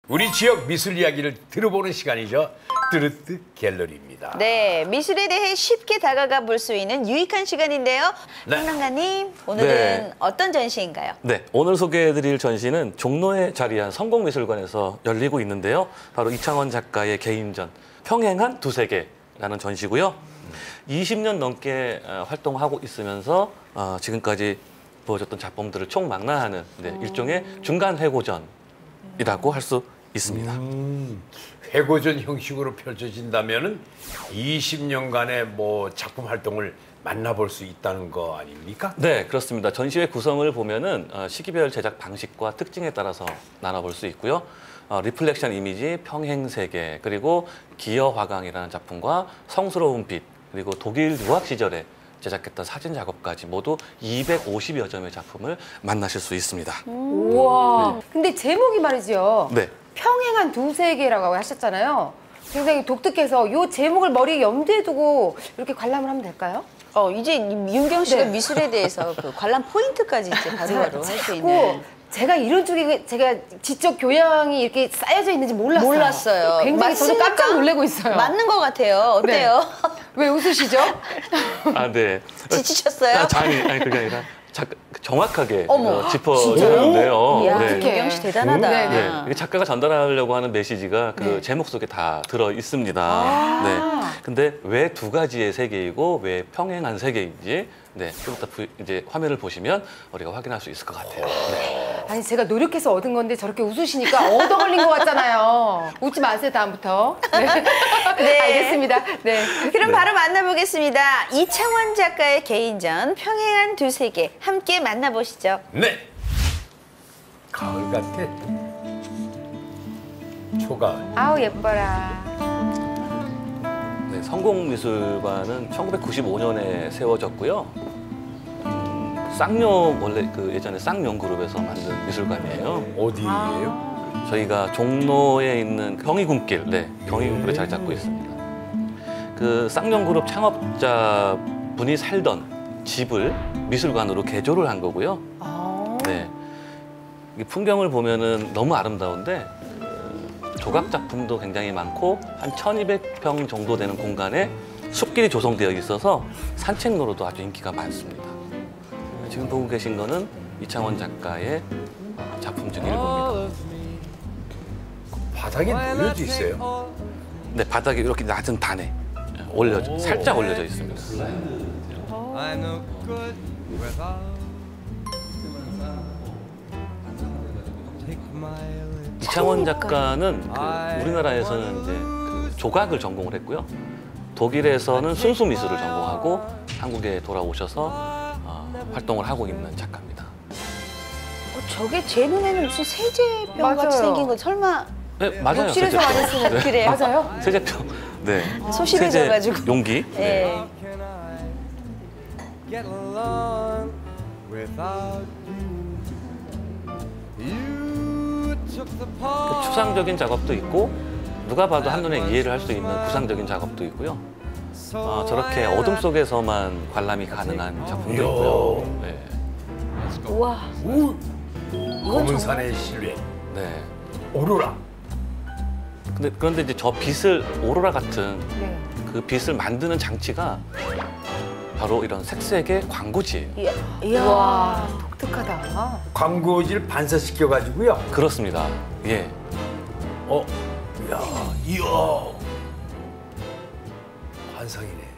우리 지역 미술 이야기를 들어보는 시간이죠. 뚜르뜨 갤러리입니다. 네, 미술에 대해 쉽게 다가가 볼 수 있는 유익한 시간인데요. 네. 평론가님, 오늘은 네. 어떤 전시인가요? 네, 오늘 소개해드릴 전시는 종로에 자리한 성공미술관에서 열리고 있는데요. 바로 이창원 작가의 개인전, 평행한 두 세계라는 전시고요. 20년 넘게 활동하고 있으면서 지금까지 보여줬던 작품들을 총망라하는 일종의 중간 회고전이라고 할 수 있습니다. 회고전 형식으로 펼쳐진다면은 20년간의 뭐 작품 활동을 만나볼 수 있다는 거 아닙니까? 네, 그렇습니다. 전시회 구성을 보면은 시기별 제작 방식과 특징에 따라서 나눠볼 수 있고요. 리플렉션 이미지, 평행세계, 그리고 기여화강이라는 작품과 성스러운 빛, 그리고 독일 유학 시절에 제작했던 사진 작업까지 모두 250여 점의 작품을 만나실 수 있습니다. 우와. 네. 근데 제목이 말이죠. 네. 평행한 두 세계라고 하셨잖아요. 굉장히 독특해서 이 제목을 머리에 염두에 두고 이렇게 관람을 하면 될까요? 이제 윤경 씨가 네. 미술에 대해서 그 관람 포인트까지 이제 바로바로 할 수 있는. 자꾸 제가 이런 쪽에 제가 지적 교양이 이렇게 쌓여져 있는지 몰랐어요. 굉장히 저도 맞습니까? 깜짝 놀라고 있어요. 맞는 것 같아요. 어때요? 왜 웃으시죠? 아, 네. 지치셨어요? 아니, 그게 아니라 정확하게 어머, 짚어주는데요. 이야, 네. 윤경 씨 대단하다. 네, 네, 이게 작가가 전달하려고 하는 메시지가 그 네. 제목 속에 다 들어 있습니다. 네. 근데 왜 두 가지의 세계이고 왜 평행한 세계인지 좀 이따 이제 화면을 보시면 우리가 확인할 수 있을 것 같아요. 네. 아니 제가 노력해서 얻은 건데 저렇게 웃으시니까 얻어 걸린 것 같잖아요. 웃지 마세요 다음부터. 네. 네. 알겠습니다. 네. 그럼 바로 만나보겠습니다. 이창원 작가의 개인전 평행한 두 세계 함께 만나보시죠. 네. 가을 같아. 초가을. 아우 예뻐라. 네, 성공미술관은 1995년에 세워졌고요. 쌍용 원래 그 예전에 쌍용 그룹에서 만든 미술관이에요. 어디예요? 저희가 종로에 있는 경희궁길, 경희궁길에 자리 잡고 있습니다. 그 쌍용 그룹 창업자 분이 살던 집을 미술관으로 개조를 한 거고요. 네, 이 풍경을 보면은 너무 아름다운데 조각 작품도 굉장히 많고 한 1200평 정도 되는 공간에 숲길이 조성되어 있어서 산책로로도 아주 인기가 많습니다. 지금 보고 계신 거는 이창원 작가의 작품 중 일부입니다. 바닥에 놓여져 있어요? 네, 바닥에 이렇게 낮은 단에 살짝 올려져 있습니다. 이창원 작가는 우리나라에서는 이제 그 조각을 전공을 했고요. 독일에서는 순수 미술을 전공하고 한국에 돌아오셔서 활동을 하고 있는 작가입니다. 저게 제 눈에는 무슨 세제병 맞아요. 같이 생긴 거 설마 네, 맞아요. 욕실에서 많이 쓰는 그래요? 맞아요? 세제병. 네. 소심해져가지고. 세제 용기. 네. 그 추상적인 작업도 있고 누가 봐도 한눈에 이해를 할 수 있는 구상적인 작업도 있고요. 저렇게 어둠 속에서만 관람이 가능한 작품도 있고요. 네. 우와. 검은 산의 실루엣. 네. 오로라. 그런데 이제 저 빛을 오로라 같은 네. 그 빛을 만드는 장치가 바로 이런 색색의 광고지예요. 이야. 와 독특하다. 광고지를 반사시켜가지고요. 그렇습니다. 예. 이야. 환상이네.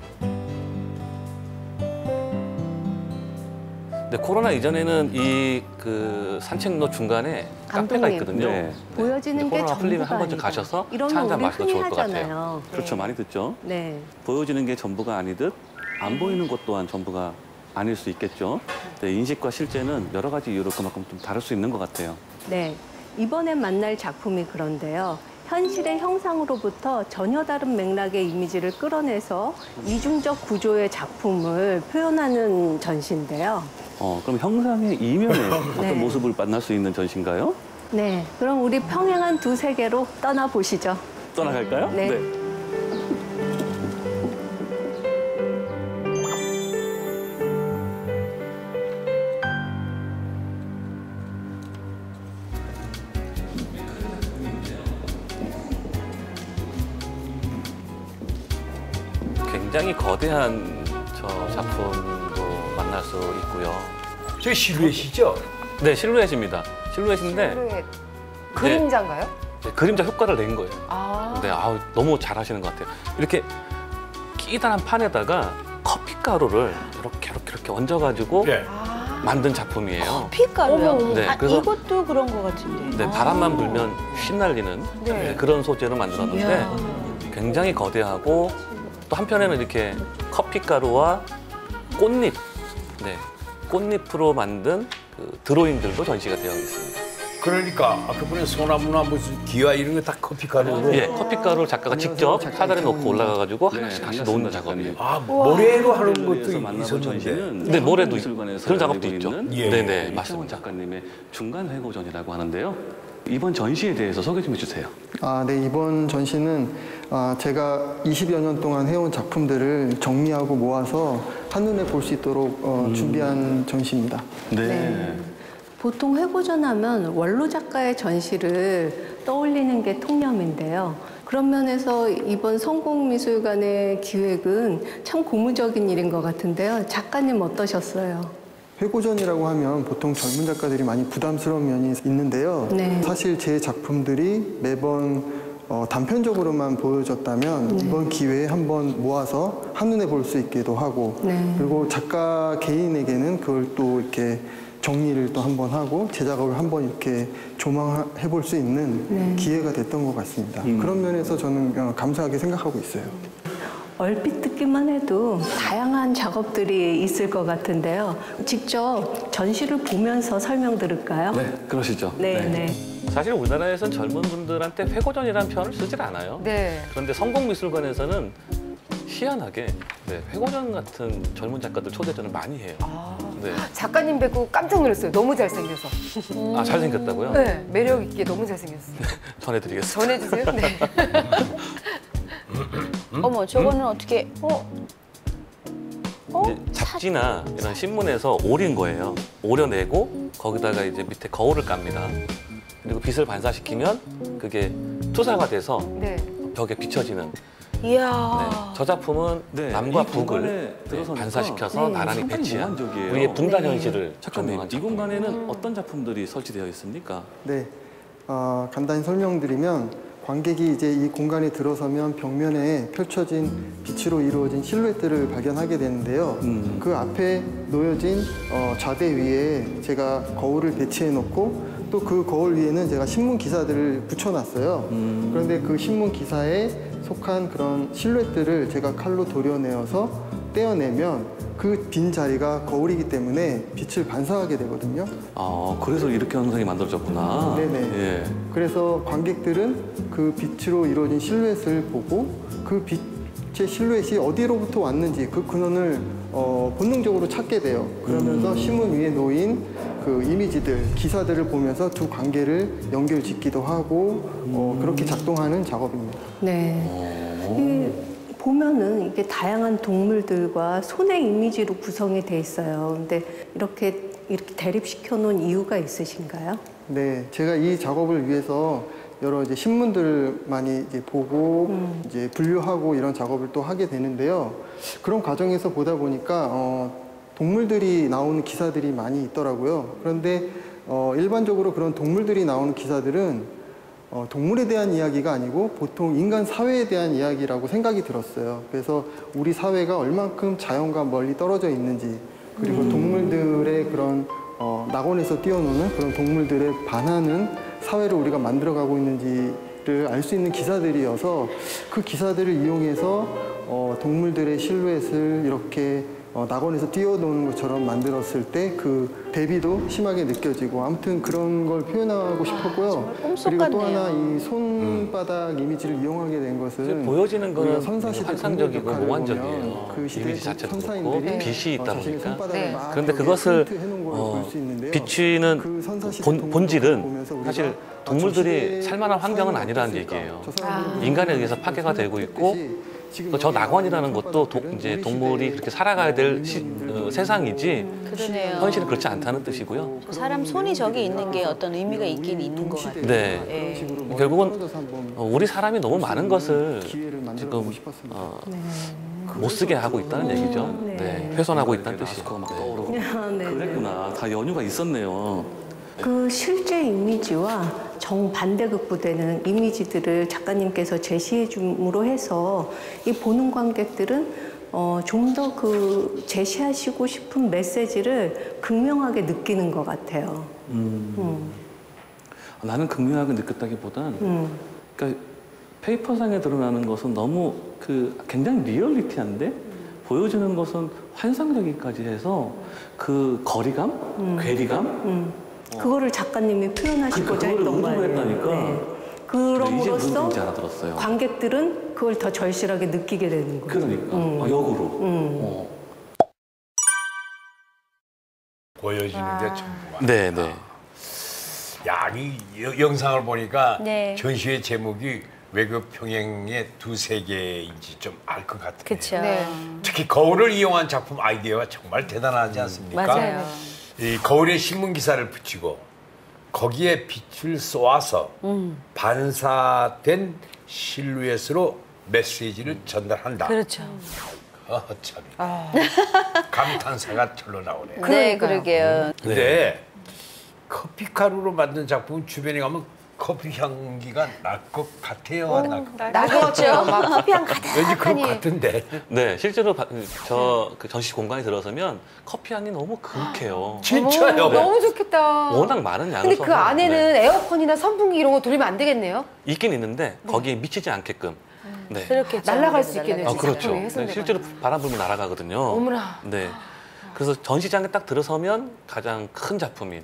근데 코로나 이전에는 이 그 산책로 중간에 카페가 감독님, 있거든요. 네. 보여지는 게 코로나 풀리면 전부가 한 번쯤 아니다. 가셔서 차 이러면 한잔 우리 마셔도 좋을 것 같아요. 흔히하잖아요. 그렇죠, 많이 듣죠. 네. 보여지는 게 전부가 아니듯 안 보이는 것 또한 전부가 아닐 수 있겠죠. 네, 인식과 실제는 여러 가지 이유로 그만큼 좀 다를 수 있는 것 같아요. 네. 이번에 만날 작품이 그런데요. 현실의 형상으로부터 전혀 다른 맥락의 이미지를 끌어내서 이중적 구조의 작품을 표현하는 전시인데요. 그럼 형상의 이면에 어떤 네. 모습을 만날 수 있는 전시인가요? 네. 그럼 우리 평행한 두 세계로 떠나보시죠. 떠나갈까요? 네. 굉장히 거대한 저 작품도 만날 수 있고요. 저 실루엣이죠? 네, 실루엣입니다. 실루엣인데 실루엣. 그림자인가요? 이제 그림자 효과를 낸 거예요. 아. 네, 아우, 너무 잘하시는 것 같아요. 이렇게 끼다란 판에다가 커피 가루를 이렇게 얹어가지고 네. 만든 작품이에요. 피가루요? 어머. 네, 아, 그래서- 이것도 그런 것 같은데. 네, 바람만 불면 휘날리는 네. 네, 그런 소재로 만들었는데 굉장히 거대하고 또 한편에는 이렇게 커피 가루와 꽃잎, 네, 꽃잎으로 만든 그 드로잉들도 전시가 되어 있습니다. 그러니까 아까 보면 소나무나 무슨 기와 이런 거 다 커피 가루로. 예, 커피 가루를 작가가 직접 사다리에 놓고 올라가가지고 하나씩 놓는 작업이에요. 아, 모래로 하는 것도 그래서 만나본 있었는데. 전시는 네, 모래도 미술관에서 그런 작업도 열리고 있죠. 있는 예. 네, 네, 이창원 맞습니다. 작가님의 중간 회고전이라고 하는데요. 이번 전시에 대해서 소개 좀 해주세요. 네, 이번 전시는 제가 20여 년 동안 해온 작품들을 정리하고 모아서 한눈에 볼 수 있도록 준비한 전시입니다. 네. 보통 회고전 하면 원로 작가의 전시를 떠올리는 게 통념인데요. 그런 면에서 이번 성공미술관의 기획은 참 고무적인 일인 것 같은데요. 작가님 어떠셨어요? 회고전이라고 하면 보통 젊은 작가들이 많이 부담스러운 면이 있는데요. 네. 사실 제 작품들이 매번 단편적으로만 보여졌다면 이번 기회에 한번 모아서 한눈에 볼 수 있기도 하고 네. 그리고 작가 개인에게는 그걸 또 이렇게 정리를 또 한번 하고 제 작업을 한번 이렇게 조망해 볼 수 있는 기회가 됐던 것 같습니다. 그런 면에서 저는 감사하게 생각하고 있어요. 얼핏 듣기만 해도 다양한 작업들이 있을 것 같은데요. 직접 전시를 보면서 설명 들을까요? 네, 그러시죠. 네. 사실 우리나라에서는 젊은 분들한테 회고전이라는 표현을 쓰질 않아요. 네. 그런데 성공미술관에서는 희한하게 네, 회고전 같은 젊은 작가들 초대전을 많이 해요. 네. 작가님 뵙고 깜짝 놀랐어요. 너무 잘생겨서. 아, 잘생겼다고요? 네, 매력 있게 너무 잘생겼어요. 전해드리겠습니다. 전해주세요. 네. 어머, 저거는 어떻게? 이제 잡지나 이런 신문에서 오린 거예요. 오려내고 거기다가 이제 밑에 거울을 깝니다. 그리고 빛을 반사시키면 그게 투사가 돼서 네. 벽에 비춰지는. 이야. 네. 저 작품은 네, 남과 이 북을 공간에 들어서니까 반사시켜서 나란히 상당히 배치한 몽환적이에요. 우리의 분단 현실을 작가님, 조명한 이 작품. 공간에는 어떤 작품들이 설치되어 있습니까? 네, 간단히 설명드리면 관객이 이제 이 공간에 들어서면 벽면에 펼쳐진 빛으로 이루어진 실루엣들을 발견하게 되는데요. 그 앞에 놓여진 좌대 위에 제가 거울을 배치해 놓고 또 그 거울 위에는 제가 신문 기사들을 붙여놨어요. 그런데 그 신문 기사에 속한 그런 실루엣들을 제가 칼로 도려내어서 떼어내면 그 빈 자리가 거울이기 때문에 빛을 반사하게 되거든요. 아, 그래서 이렇게 형상이 만들어졌구나. 네네. 예. 그래서 관객들은 그 빛으로 이루어진 실루엣을 보고 그 빛의 실루엣이 어디로부터 왔는지 그 근원을 본능적으로 찾게 돼요. 그러면서 신문 위에 놓인 그 이미지들, 기사들을 보면서 두 관계를 연결짓기도 하고 그렇게 작동하는 작업입니다. 네. 보면은 이게 다양한 동물들과 손의 이미지로 구성이 돼 있어요. 근데 이렇게 대립시켜 놓은 이유가 있으신가요? 네, 제가 이 작업을 위해서 여러 이제 신문들을 많이 이제 보고 이제 분류하고 이런 작업을 또 하게 되는데요. 그런 과정에서 보다 보니까 동물들이 나오는 기사들이 많이 있더라고요. 그런데 일반적으로 그런 동물들이 나오는 기사들은 동물에 대한 이야기가 아니고 보통 인간 사회에 대한 이야기라고 생각이 들었어요. 그래서 우리 사회가 얼만큼 자연과 멀리 떨어져 있는지 그리고 동물들의 그런 낙원에서 뛰어노는 그런 동물들에 반하는 사회를 우리가 만들어가고 있는지를 알 수 있는 기사들이어서 그 기사들을 이용해서 동물들의 실루엣을 이렇게 낙원에서 뛰어노는 것처럼 만들었을 때 그 대비도 심하게 느껴지고 아무튼 그런 걸 표현하고 싶었고요. 꿈속 그리고 또 같네요. 하나 이 손바닥 이미지를 이용하게 된 것은 보여지는 거는 우리가 선사시대 환상적이고 역할을 몽환적이에요. 보면 그 시대 이미지 자체도 그렇고 선사인들이 빛이 있다 자신의 보니까. 손바닥을 네. 막 그런데 벽에 그것을 프린트해놓은 걸 볼 수 있는데요. 비추는 그 선사시대 동물 역할을 본질은 보면서 우리가 사실 저 동물들이 시대의 살만한 환경은 사회는 아니라는 어땠을까? 얘기예요. 저 사람들이 인간에 의해서 파괴가 되고 있고 지금 또 저 여기 낙원이라는 나오는 것도 손바닥들은 이제 우리 동물이 시대의 그렇게 살아가야 될 세상이지 그러네요. 현실은 그렇지 않다는 뜻이고요. 사람 손이 저기 있는 게 어떤 의미가 있긴 있는 것 같아요. 네. 예. 결국은 우리 사람이 너무 많은 것을 지금 못 쓰게 하고 있다는 얘기죠. 네. 네, 훼손하고 있다는 뜻이에요. 마스크가 막 떠오르고. 네. 그랬구나. 다 연유가 있었네요. 그 실제 이미지와 정반대급부되는 이미지들을 작가님께서 제시해 줌으로 해서 이 보는 관객들은 좀 더 그 제시하시고 싶은 메시지를 극명하게 느끼는 것 같아요. 나는 극명하게 느꼈다기보단 그러니까 페이퍼상에 드러나는 것은 너무 굉장히 리얼리티한데 보여주는 것은 환상적이까지 해서 그 거리감, 괴리감 그거를 작가님이 표현하시고자 그거를 했던 거예요. 의도했다니까. 네. 이제 무슨 그럼으로써 뜻인지 알아들었어요. 관객들은 그걸 더 절실하게 느끼게 되는 거예요. 그러니까 역으로. 보여지는 게 정말. 네, 네. 야, 이 영상을 보니까 네. 전시의 제목이 왜 그 평행의 두 세계인지 좀 알 것 같아요. 그렇죠. 네. 특히 거울을 이용한 작품 아이디어가 정말 대단하지 않습니까? 맞아요. 이 거울에 신문 기사를 붙이고 거기에 빛을 쏘아서 반사된 실루엣으로 메시지를 전달한다. 그렇죠. 참. 감탄사가 절로 나오네요. 네, 그러니까요. 그러게요. 근데 커피 가루로 만든 작품 주변에 가면 커피 향기가 날 것 같아요. 안 날 것 같아요? 나겠죠. 막 커피향 왠지 그럴 것 가득하니. 같은데. 네, 실제로 그 전시 공간에 들어서면 커피 향이 너무 그윽해요. 진짜요? 너무 좋겠다. 워낙 많은 양을 근데 그 써서, 안에는 네. 에어컨이나 선풍기 이런 거 돌리면 안 되겠네요. 있긴 있는데 거기에 미치지 않게끔. 네. 그렇게 날아갈 수 있겠네요. 아, 진짜. 그렇죠. 작품이 네, 훼손돼가지고. 실제로 바람 불면 날아가거든요. 어머나. 네. 그래서 전시장에 딱 들어서면 가장 큰 작품인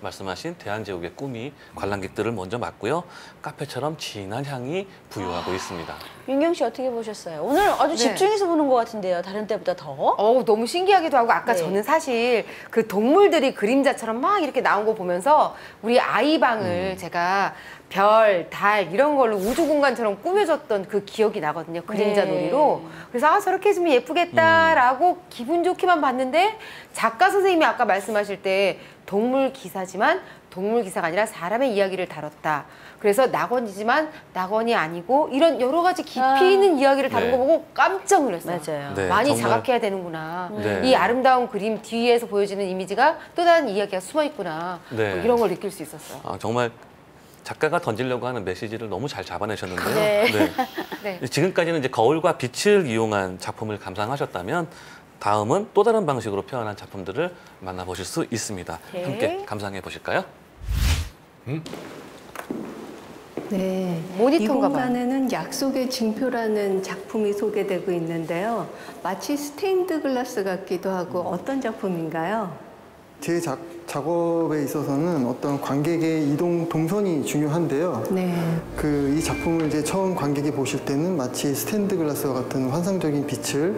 말씀하신 대한제국의 꿈이 관람객들을 먼저 맞고요. 카페처럼 진한 향이 부유하고 있습니다. 윤경 씨 어떻게 보셨어요? 오늘 아주 네. 집중해서 보는 것 같은데요. 다른 때보다 더. 너무 신기하기도 하고 아까 네. 저는 사실 그 동물들이 그림자처럼 막 이렇게 나온 거 보면서 우리 아이 방을 제가 별, 달 이런 걸로 우주 공간처럼 꾸며줬던 그 기억이 나거든요. 그림자 네. 놀이로. 그래서 저렇게 해주면 예쁘겠다라고 기분 좋게만 봤는데 작가 선생님이 아까 말씀하실 때 동물 기사지만 동물 기사가 아니라 사람의 이야기를 다뤘다. 그래서 낙원이지만 낙원이 아니고 이런 여러 가지 깊이 있는 이야기를 다룬 네. 거 보고 깜짝 놀랐어요. 맞아요. 네, 많이 정말. 자각해야 되는구나. 네. 이 아름다운 그림 뒤에서 보여지는 이미지가 또 다른 이야기가 숨어 있구나. 네. 뭐 이런 걸 느낄 수 있었어요. 정말 작가가 던지려고 하는 메시지를 너무 잘 잡아내셨는데요. 네. 네. 지금까지는 이제 거울과 빛을 이용한 작품을 감상하셨다면 다음은 또 다른 방식으로 표현한 작품들을 만나보실 수 있습니다. 네. 함께 감상해 보실까요? 네. 이 모니터인가 봐요. 공간에는 약속의 징표라는 작품이 소개되고 있는데요. 마치 스테인드 글라스 같기도 하고 어떤 작품인가요? 제 작업에 있어서는 어떤 관객의 이동 동선이 중요한데요. 네. 이 작품을 이제 처음 관객이 보실 때는 마치 스탠드 글라스와 같은 환상적인 빛을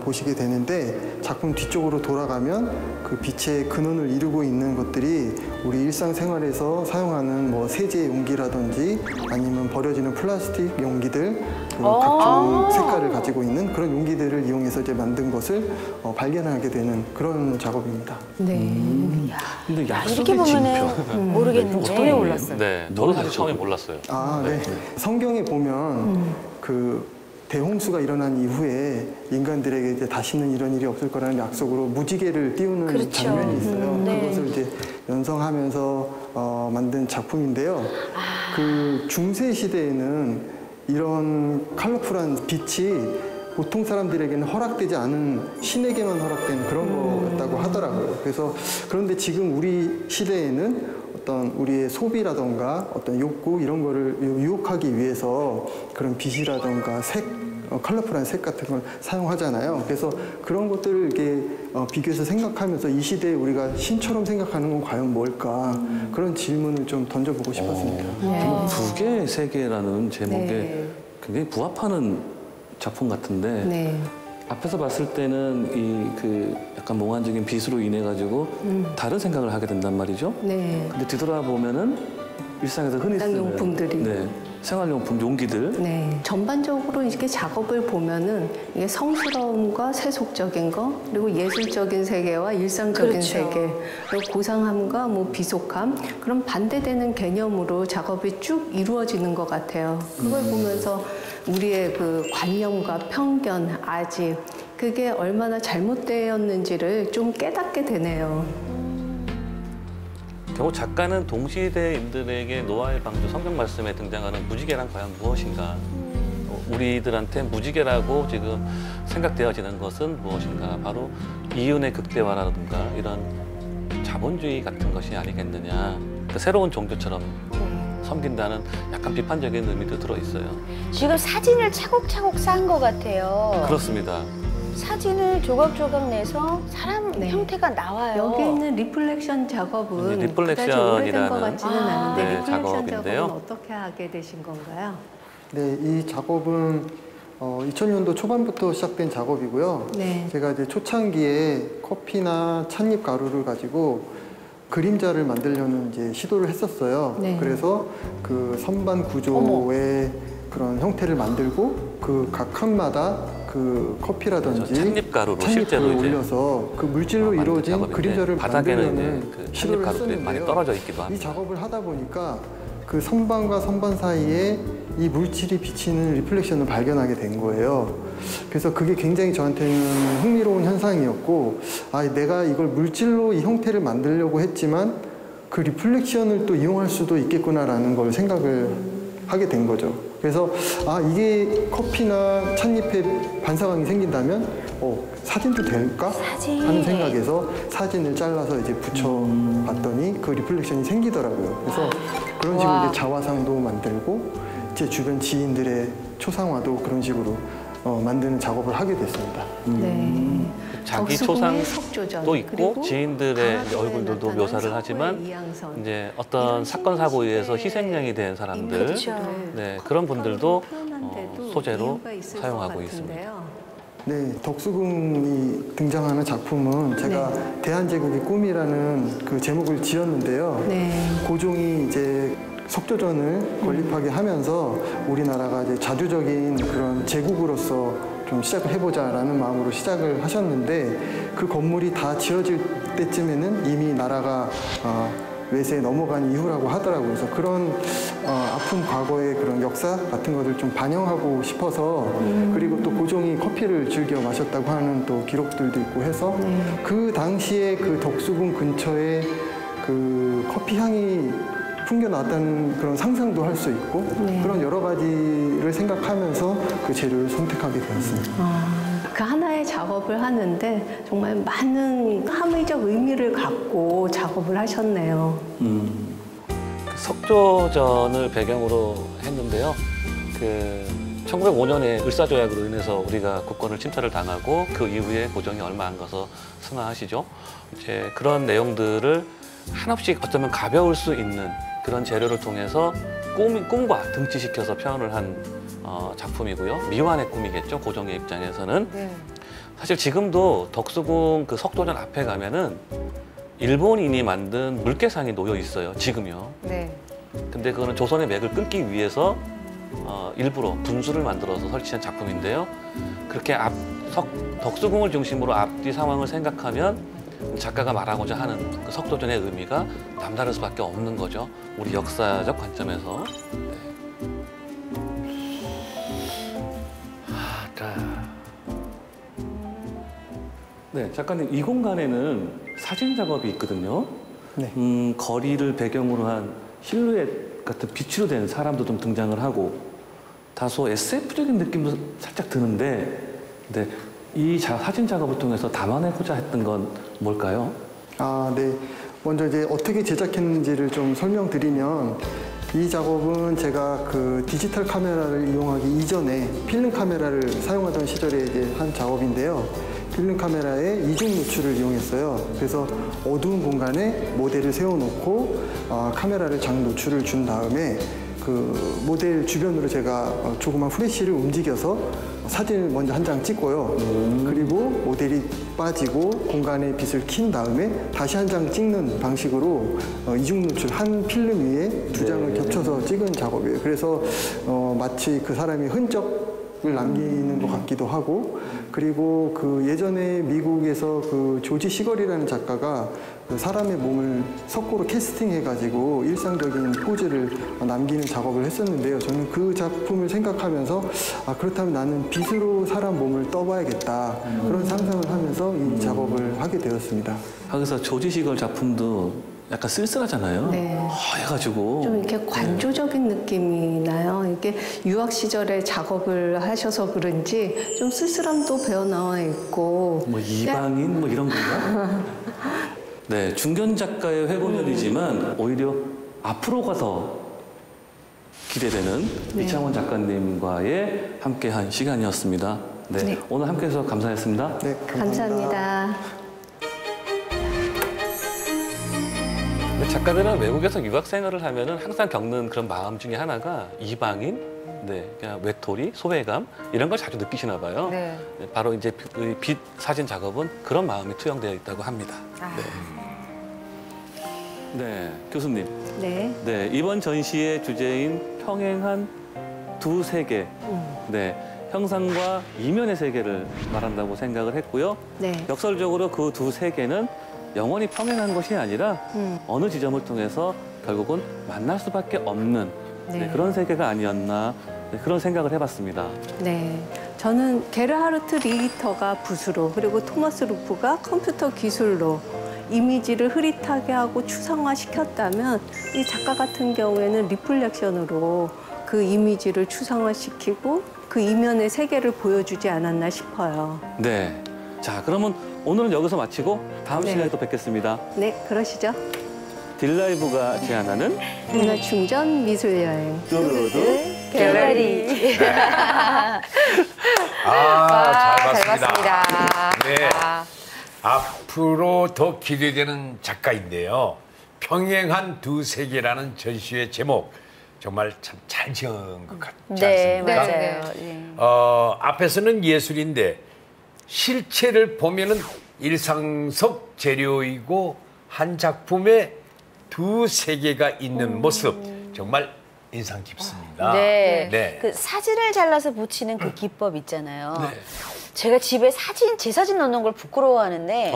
보시게 되는데 작품 뒤쪽으로 돌아가면 그 빛의 근원을 이루고 있는 것들이 우리 일상생활에서 사용하는 뭐 세제 용기라든지 아니면 버려지는 플라스틱 용기들 각종 색깔을 가지고 있는 그런 용기들을 이용해서 이제 만든 것을 발견하게 되는 그런 작업입니다. 네. 근데 이렇게 약속의 보면은 징표. 모르겠는데. 전혀 몰랐어요. 네, 저도 사실 처음에 몰랐어요. 네. 성경에 보면 그 대홍수가 일어난 이후에 인간들에게 이제 다시는 이런 일이 없을 거라는 약속으로 무지개를 띄우는 그렇죠. 장면이 있어요. 네. 그것을 이제 연상하면서 만든 작품인데요. 그 중세 시대에는 이런 컬러풀한 빛이 보통 사람들에게는 허락되지 않은 신에게만 허락된 그런 거였다고 하더라고요. 그래서 그런데 지금 우리 시대에는 어떤 우리의 소비라던가 어떤 욕구 이런 거를 유혹하기 위해서 그런 빛이라던가 색, 컬러풀한 색 같은 걸 사용하잖아요. 그래서 그런 것들을 이렇게 비교해서 생각하면서 이 시대에 우리가 신처럼 생각하는 건 과연 뭘까 그런 질문을 좀 던져보고 싶었습니다. 두 개의 세계라는 제목에 네. 굉장히 부합하는 작품 같은데 네. 앞에서 봤을 때는 이 그 약간 몽환적인 빛으로 인해 가지고 다른 생각을 하게 된단 말이죠. 네. 근데 뒤돌아보면은 일상에서 흔히 쓰는 일상용품들이. 네, 생활용품 용기들 네. 전반적으로 이렇게 작업을 보면은 이게 성스러움과 세속적인 거, 그리고 예술적인 세계와 일상적인 그렇죠. 세계, 그리고 고상함과 뭐 비속함, 그런 반대되는 개념으로 작업이 쭉 이루어지는 것 같아요. 그걸 보면서 우리의 그 관념과 편견, 아직 그게 얼마나 잘못되었는지를 좀 깨닫게 되네요. 결국 작가는 동시대인들에게 노아의 방주 성경 말씀에 등장하는 무지개란 과연 무엇인가? 우리들한테 무지개라고 지금 생각되어지는 것은 무엇인가? 바로 이윤의 극대화라든가 이런 자본주의 같은 것이 아니겠느냐. 그 새로운 종교처럼 섬긴다는 약간 비판적인 의미도 들어있어요. 지금 사진을 차곡차곡 쌓은 것 같아요. 그렇습니다. 사진을 조각조각 내서 사람 네. 형태가 나와요. 여기 있는 리플렉션 작업은 그다지 오래된 리플렉션이라는 것 같지는 않은데 네, 리플렉션 작업인데요. 작업은 어떻게 하게 되신 건가요? 네, 이 작업은 2000년도 초반부터 시작된 작업이고요. 네. 제가 이제 초창기에 커피나 찻잎 가루를 가지고 그림자를 만들려는 이제 시도를 했었어요. 네. 그래서 그 선반 구조의 그런 형태를 만들고 그 각 칸마다 그 커피라든지 찻잎 가루로 찻잎을 실제로 이제 올려서 그 물질로 만든 이루어진 작업인데 그림자를 바닥에는 만들려는 이제 그 찻잎 시도를 가루들이 했었는데요. 많이 떨어져 있기도 이 합니다. 작업을 하다 보니까 그 선반과 선반 사이에 이 물질이 비치는 리플렉션을 발견하게 된 거예요. 그래서 그게 굉장히 저한테는 흥미로운 현상이었고, 아, 내가 이걸 물질로 이 형태를 만들려고 했지만 그 리플렉션을 또 이용할 수도 있겠구나라는 걸 생각을 하게 된 거죠. 그래서 아, 이게 커피나 찻잎에 반사광이 생긴다면 사진도 될까? 사진. 하는 생각에서 사진을 잘라서 이제 붙여봤더니 그 리플렉션이 생기더라고요. 그래서 그런 식으로 이제 자화상도 만들고 제 주변 지인들의 초상화도 그런 식으로 만드는 작업을 하게 됐습니다. 네. 자기 덕수궁의 초상도 석조전, 있고 그리고 지인들의 강화도에 얼굴들도 나타난 묘사를 서구의 하지만 이양선. 이제 어떤 이런 사건 사고에 의해서 신시대의 희생양이 된 사람들 그렇죠. 네, 그런 분들도 표현한데도 소재로 이유가 있을 사용하고 것 있습니다. 같은데요. 네, 덕수궁이 등장하는 작품은 제가 대한제국의 꿈이라는 그 제목을 지었는데요. 네. 고종이 이제 석조전을 건립하게 하면서 우리나라가 이제 자주적인 그런 제국으로서 좀 시작을 해보자라는 마음으로 시작을 하셨는데 그 건물이 다 지어질 때쯤에는 이미 나라가 외세에 넘어간 이후라고 하더라고요. 그래서 그런 아픈 과거의 그런 역사 같은 것을 좀 반영하고 싶어서 그리고 또 고종이 커피를 즐겨 마셨다고 하는 또 기록들도 있고 해서 그 당시에 그 덕수궁 근처에 그 커피 향이 풍겨났다는 그런 상상도 할 수 있고 그런 여러 가지를 생각하면서 그 재료를 선택하게 되었습니다. 그 하나의 작업을 하는데 정말 많은 함의적 의미를 갖고 작업을 하셨네요. 그 석조전을 배경으로 했는데요. 그 1905년에 을사조약으로 인해서 우리가 국권을 침탈을 당하고 그 이후에 고종이 얼마 안 가서 승하하시죠. 이제 그런 내용들을 한없이 어쩌면 가벼울 수 있는 그런 재료를 통해서 꿈과 등치시켜서 표현을 한 작품이고요. 미완의 꿈이겠죠. 고종의 입장에서는. 네. 사실 지금도 덕수궁 그 석조전 앞에 가면은 일본인이 만든 물개상이 놓여 있어요. 지금요. 네. 근데 그거는 조선의 맥을 끊기 위해서 일부러 분수를 만들어서 설치한 작품인데요. 그렇게 덕수궁을 중심으로 앞뒤 상황을 생각하면 작가가 말하고자 하는 그 석조전의 의미가 남다를 수밖에 없는 거죠. 우리 역사적 관점에서. 네, 작가님 이 공간에는 사진 작업이 있거든요. 네. 거리를 배경으로 한 실루엣 같은 빛으로 된 사람도 좀 등장을 하고 다소 SF적인 느낌도 살짝 드는데, 근데 이 사진 작업을 통해서 담아내고자 했던 건 뭘까요? 아, 네. 먼저 이제 어떻게 제작했는지를 좀 설명드리면 이 작업은 제가 그 디지털 카메라를 이용하기 이전에 필름 카메라를 사용하던 시절에 이제 한 작업인데요. 필름 카메라에 이중 노출을 이용했어요. 그래서 어두운 공간에 모델을 세워놓고 카메라를 장 노출을 준 다음에 그 모델 주변으로 제가 조그만 플래시를 움직여서 사진을 먼저 한 장 찍고요. 그리고 모델이 빠지고 공간에 빛을 킨 다음에 다시 한 장 찍는 방식으로 이중 노출 한 필름 위에 두 장을 겹쳐서 찍은 작업이에요. 그래서 마치 그 사람이 흔적 을 남기는 것 같기도 하고, 그리고 그 예전에 미국에서 그 조지 시걸이라는 작가가 그 사람의 몸을 석고로 캐스팅해가지고 일상적인 포즈를 남기는 작업을 했었는데요. 저는 그 작품을 생각하면서 그렇다면 나는 빗으로 사람 몸을 떠봐야겠다, 그런 상상을 하면서 이 작업을 하게 되었습니다. 그래서 조지 시걸 작품도 약간 쓸쓸하잖아요. 네. 해가지고 좀 이렇게 관조적인 느낌이 나요. 이게 유학 시절에 작업을 하셔서 그런지 좀 쓸쓸함도 배어 나와 있고. 뭐 이방인 뭐 이런 건가? 네, 중견 작가의 회고년이지만 오히려 앞으로가 더 기대되는 이창원 작가님과의 함께한 시간이었습니다. 네, 네. 오늘 함께해서 감사했습니다. 네, 감사합니다. 작가들은 외국에서 유학 생활을 하면은 항상 겪는 그런 마음 중에 하나가 이방인, 네, 그냥 외톨이, 소외감 이런 걸 자주 느끼시나 봐요. 네. 네, 바로 이제 빛 사진 작업은 그런 마음이 투영되어 있다고 합니다. 네, 교수님. 네. 네, 이번 전시의 주제인 평행한 두 세계, 네, 형상과 이면의 세계를 말한다고 생각을 했고요. 네. 역설적으로 그 두 세계는 영원히 평행한 것이 아니라 어느 지점을 통해서 결국은 만날 수밖에 없는 네, 그런 세계가 아니었나, 네, 그런 생각을 해봤습니다. 네. 저는 게르하르트 리히터가 붓으로, 그리고 토마스 루프가 컴퓨터 기술로 이미지를 흐릿하게 하고 추상화시켰다면, 이 작가 같은 경우에는 리플렉션으로 그 이미지를 추상화시키고 그 이면의 세계를 보여주지 않았나 싶어요. 네. 자, 그러면 오늘은 여기서 마치고 다음 네. 시간에 또 뵙겠습니다. 네, 그러시죠. 딜라이브가 제안하는 문화충전 미술여행. 갤러리. 잘 봤습니다. 네. 앞으로 더 기대되는 작가인데요. 평행한 두 세계라는 전시의 제목 정말 참 잘 지은 것 같지 네, 않습니까? 맞아요. 예. 앞에서는 예술인데 실체를 보면은 일상 속 재료이고 한 작품에 두 세계가 있는 모습 정말 인상 깊습니다. 네. 네. 그 사진을 잘라서 붙이는 그 기법 있잖아요. 네. 제가 집에 제 사진 넣는 걸 부끄러워하는데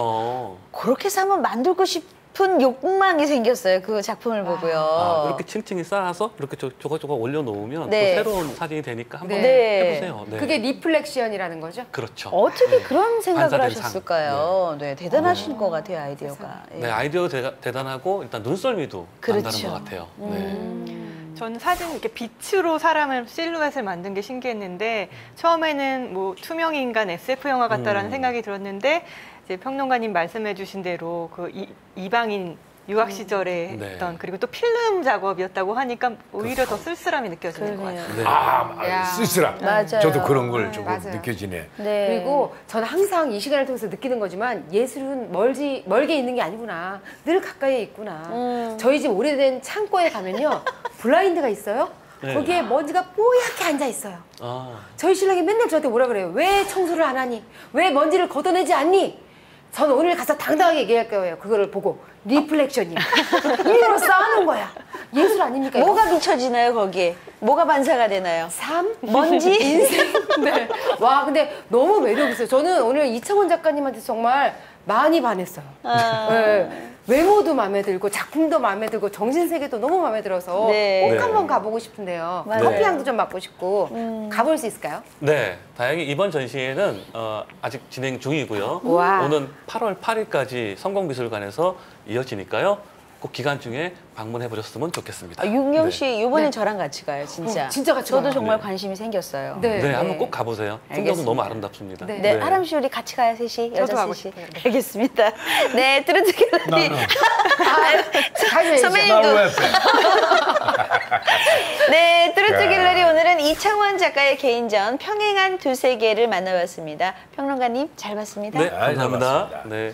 그렇게 해서 한번 만들고 싶은 욕망이 생겼어요. 그 작품을 보고요. 이렇게 층층이 쌓아서 이렇게 조각조각 올려놓으면 네. 또 새로운 사진이 되니까 한번 네. 해보세요. 네. 그게 리플렉션이라는 거죠? 그렇죠. 어떻게 네. 그런 생각을 반사된 상. 하셨을까요? 네, 대단하신 것 같아요, 아이디어가. 예. 네, 아이디어가 대단하고 일단 눈썰미도 그렇죠. 남다른 것 같아요. 저는 사진 이렇게 빛으로 사람을 실루엣을 만든 게 신기했는데 처음에는 뭐 투명 인간 SF 영화 같다라는 생각이 들었는데 이제 평론가님 말씀해주신 대로 그 이방인 유학 시절에 네. 했던 그리고 또 필름 작업이었다고 하니까 오히려 더 쓸쓸함이 느껴지는 것 같아요. 네. 쓸쓸함. 맞아요. 저도 그런 걸 조금 맞아요. 느껴지네. 네. 그리고 저는 항상 이 시간을 통해서 느끼는 거지만 예술은 멀게 있는 게 아니구나. 늘 가까이에 있구나. 저희 집 오래된 창고에 가면요. 블라인드가 있어요. 네. 거기에 먼지가 뽀얗게 앉아 있어요. 저희 신랑이 맨날 저한테 뭐라 그래요. 왜 청소를 안 하니? 왜 먼지를 걷어내지 않니? 저는 오늘 가서 당당하게 얘기할 거예요. 그거를 보고. 리플렉션이야. 일부러 쌓아놓은 거야. 예술 아닙니까? 이거? 뭐가 비춰지나요, 거기에? 뭐가 반사가 되나요? 삶? 먼지? 인생? 네. 와, 근데 너무 매력 있어요. 저는 오늘 이창원 작가님한테 정말 많이 반했어요. 네. 외모도 마음에 들고 작품도 마음에 들고 정신세계도 너무 마음에 들어서 네. 꼭 네. 한번 가보고 싶은데요. 맞아요. 커피 향도 좀 맡고 싶고 가볼 수 있을까요? 네, 다행히 이번 전시회는 아직 진행 중이고요. 와. 오는 8월 8일까지 성공미술관에서 이어지니까요. 꼭 기간 중에 방문해 보셨으면 좋겠습니다. 윤경 씨, 이번엔 네. 저랑 같이 가요, 진짜. 진짜 같이 저도 가요. 정말 네. 관심이 생겼어요. 네, 네. 한번 꼭 가보세요. 풍경도 알겠습니다. 너무 아름답습니다. 네. 네, 하람 씨 우리 같이 가요, 셋이. 저도 여자 가고 셋이. 싶어요. 알겠습니다. 네, 트로트 갤러리. 가셔야죠. 선배님도. 나왜 네, 트로트 갤러리 오늘은 이창원 작가의 개인전 평행한 두 세계를 만나봤습니다. 평론가님 잘 봤습니다. 네, 잘 감사합니다. 봤습니다. 네.